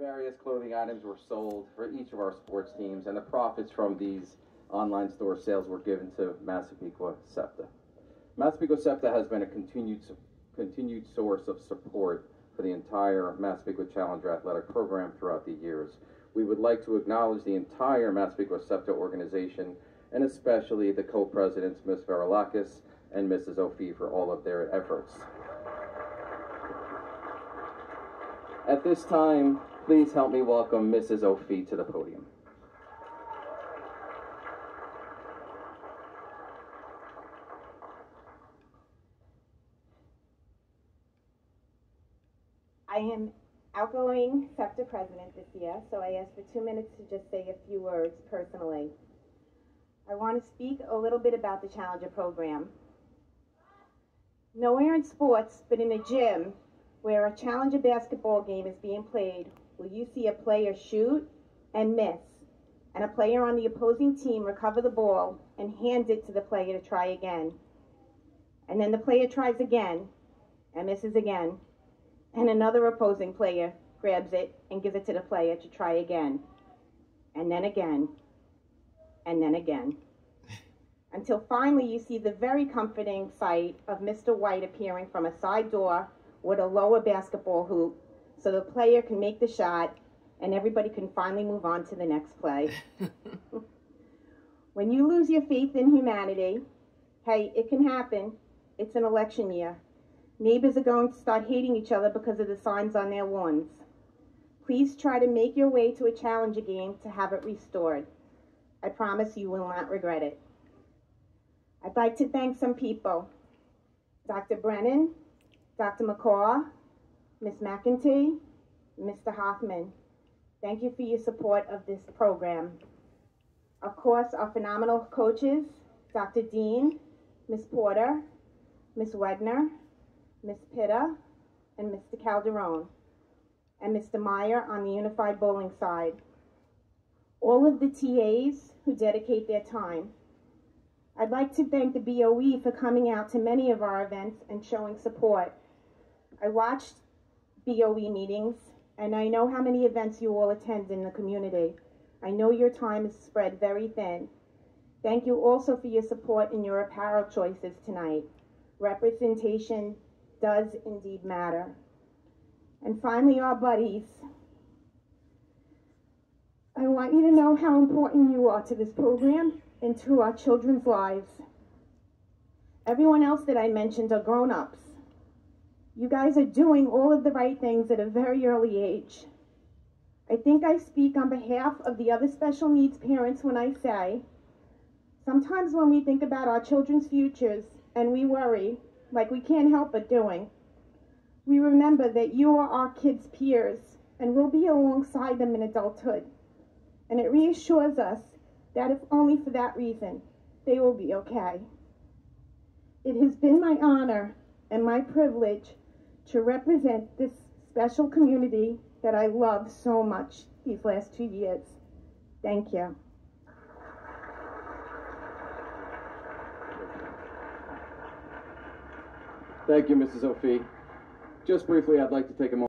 Various clothing items were sold for each of our sports teams, and the profits from these online store sales were given to Massapequa SEPTA. Massapequa SEPTA has been a continued source of support for the entire Massapequa Challenger athletic program throughout the years. We would like to acknowledge the entire Massapequa SEPTA organization, and especially the co-presidents, Ms. Varilakis and Mrs. O'Fee, for all of their efforts. At this time, please help me welcome Mrs. O'Fee to the podium. I am outgoing SEPTA president this year, so I ask for 2 minutes to just say a few words personally. I want to speak a little bit about the Challenger program. Nowhere in sports, but in a gym where a Challenger basketball game is being played, will you see a player shoot and miss, and a player on the opposing team recover the ball and hand it to the player to try again. And then the player tries again and misses again, and another opposing player grabs it and gives it to the player to try again, and then again, and then again. Until finally you see the very comforting sight of Mr. White appearing from a side door with a lower basketball hoop so the player can make the shot and everybody can finally move on to the next play. When you lose your faith in humanity, hey, it can happen. It's an election year. Neighbors are going to start hating each other because of the signs on their lawns. Please try to make your way to a Challenger game to have it restored. I promise you will not regret it. I'd like to thank some people. Dr. Brennan, Dr. McCaw, Ms. McEntee, Mr. Hoffman. Thank you for your support of this program. Of course, our phenomenal coaches, Dr. Dean, Ms. Porter, Ms. Wegner, Ms. Pitta, and Mr. Calderon, and Mr. Meyer on the Unified Bowling side. All of the TAs who dedicate their time. I'd like to thank the BOE for coming out to many of our events and showing support. I watched BOE meetings, and I know how many events you all attend in the community. I know your time is spread very thin. Thank you also for your support in your apparel choices tonight. Representation does indeed matter. And finally, our buddies. I want you to know how important you are to this program and to our children's lives. Everyone else that I mentioned are grown-ups. You guys are doing all of the right things at a very early age. I think I speak on behalf of the other special needs parents when I say, sometimes when we think about our children's futures and we worry, like we can't help but doing, we remember that you are our kids' peers and we'll be alongside them in adulthood. And it reassures us that if only for that reason, they will be okay. It has been my honor and my privilege to represent this special community that I love so much these last 2 years. Thank you. Thank you, Mrs. O'Fee. Just briefly, I'd like to take a moment